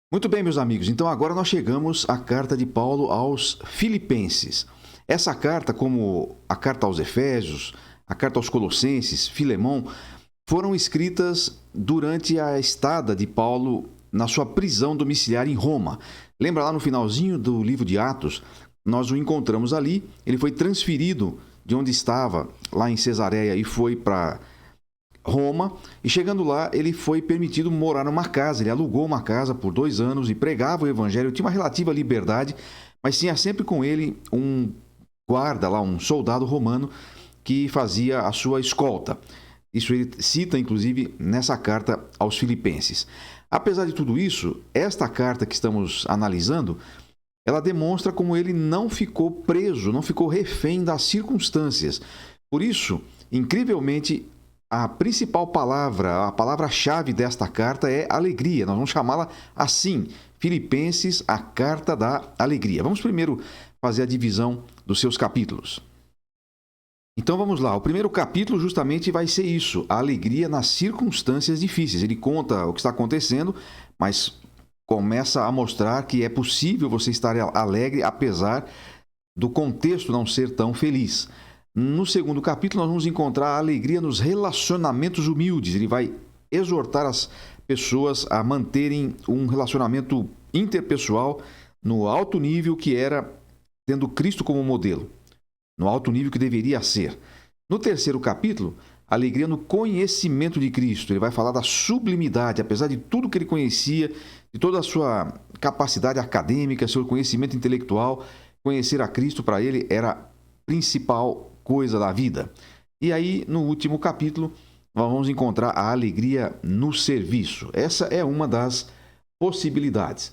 Muito bem, meus amigos. Então agora nós chegamos à carta de Paulo aos Filipenses. Essa carta, como a carta aos Efésios, a carta aos Colossenses, Filemão, foram escritas durante a estada de Paulo na sua prisão domiciliar em Roma. Lembra lá no finalzinho do livro de Atos, nós o encontramos ali, ele foi transferido de onde estava, lá em Cesareia, e foi para Roma, e chegando lá, ele foi permitido morar numa casa, ele alugou uma casa por 2 anos e pregava o evangelho, tinha uma relativa liberdade, mas tinha sempre com ele um guarda lá, um soldado romano que fazia a sua escolta. Isso ele cita, inclusive, nessa carta aos Filipenses. Apesar de tudo isso, esta carta que estamos analisando, ela demonstra como ele não ficou preso, não ficou refém das circunstâncias. Por isso, incrivelmente, a principal palavra, a palavra-chave desta carta é alegria. Nós vamos chamá-la assim, Filipenses, a carta da alegria. Vamos primeiro fazer a divisão dos seus capítulos. Então vamos lá, o primeiro capítulo justamente vai ser isso, a alegria nas circunstâncias difíceis. Ele conta o que está acontecendo, mas começa a mostrar que é possível você estar alegre apesar do contexto não ser tão feliz. No segundo capítulo, nós vamos encontrar a alegria nos relacionamentos humildes. Ele vai exortar as pessoas a manterem um relacionamento interpessoal no alto nível que era, tendo Cristo como modelo, no alto nível que deveria ser. No terceiro capítulo, a alegria no conhecimento de Cristo. Ele vai falar da sublimidade, apesar de tudo que ele conhecia, de toda a sua capacidade acadêmica, seu conhecimento intelectual, conhecer a Cristo para ele era a principal coisa da vida. E aí, no último capítulo, nós vamos encontrar a alegria no serviço. Essa é uma das possibilidades.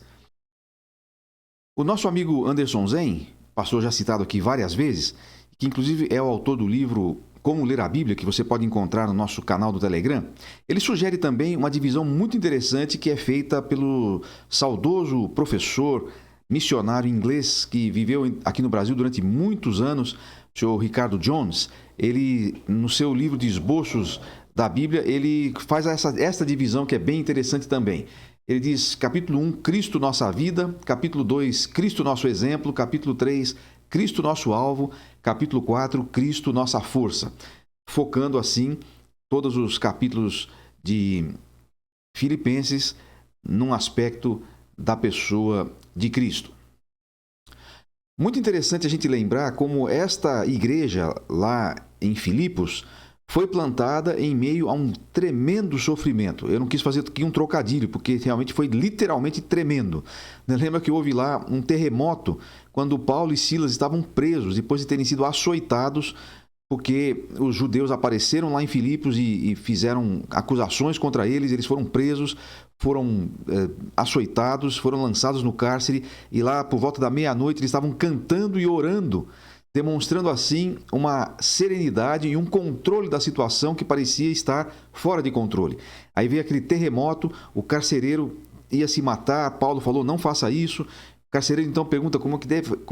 O nosso amigo Anderson Zen, pastor já citado aqui várias vezes, que inclusive é o autor do livro Como Ler a Bíblia, que você pode encontrar no nosso canal do Telegram, ele sugere também uma divisão muito interessante que é feita pelo saudoso professor missionário inglês que viveu aqui no Brasil durante muitos anos, o senhor Ricardo Jones. Ele, no seu livro de esboços da Bíblia, ele faz essa divisão que é bem interessante também. Ele diz, capítulo 1, Cristo nossa vida, capítulo 2, Cristo nosso exemplo, capítulo 3, Cristo nosso alvo, capítulo 4, Cristo nossa força. Focando assim todos os capítulos de Filipenses num aspecto da pessoa de Cristo. Muito interessante a gente lembrar como esta igreja lá em Filipos foi plantada em meio a um tremendo sofrimento. Eu não quis fazer aqui um trocadilho, porque realmente foi literalmente tremendo. Lembra que houve lá um terremoto quando Paulo e Silas estavam presos, depois de terem sido açoitados, porque os judeus apareceram lá em Filipos e fizeram acusações contra eles, eles foram presos, foram açoitados, foram lançados no cárcere, e lá por volta da meia-noite eles estavam cantando e orando, demonstrando assim uma serenidade e um controle da situação que parecia estar fora de controle. Aí veio aquele terremoto, o carcereiro ia se matar, Paulo falou, não faça isso. O carcereiro então pergunta como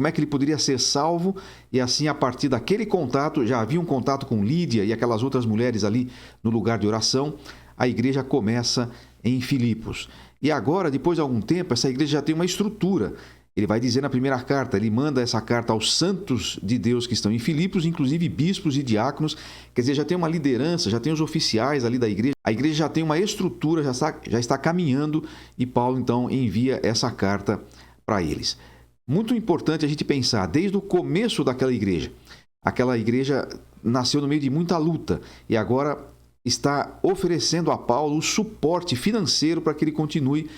é que ele poderia ser salvo, e assim a partir daquele contato, já havia um contato com Lídia e aquelas outras mulheres ali no lugar de oração, a igreja começa em Filipos. E agora, depois de algum tempo, essa igreja já tem uma estrutura. Ele vai dizer na primeira carta, ele manda essa carta aos santos de Deus que estão em Filipos, inclusive bispos e diáconos, quer dizer, já tem uma liderança, já tem os oficiais ali da igreja, a igreja já tem uma estrutura, já está caminhando, e Paulo então envia essa carta para eles. Muito importante a gente pensar, desde o começo daquela igreja, aquela igreja nasceu no meio de muita luta, e agora está oferecendo a Paulo o suporte financeiro para que ele continue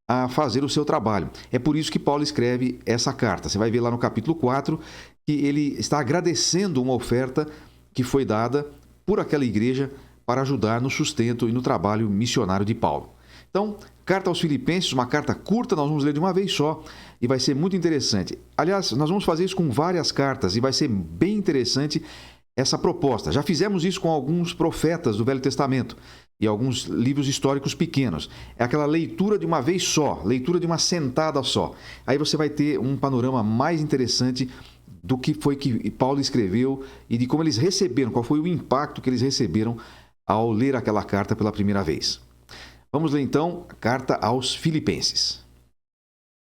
a fazer o seu trabalho. É por isso que Paulo escreve essa carta. Você vai ver lá no capítulo 4 que ele está agradecendo uma oferta que foi dada por aquela igreja para ajudar no sustento e no trabalho missionário de Paulo. Então, carta aos Filipenses, uma carta curta, nós vamos ler de uma vez só e vai ser muito interessante. Aliás, nós vamos fazer isso com várias cartas e vai ser bem interessante essa proposta. Já fizemos isso com alguns profetas do Velho Testamento e alguns livros históricos pequenos. É aquela leitura de uma vez só, leitura de uma sentada só. Aí você vai ter um panorama mais interessante do que foi que Paulo escreveu e de como eles receberam, qual foi o impacto que eles receberam ao ler aquela carta pela primeira vez. Vamos ler então a carta aos Filipenses.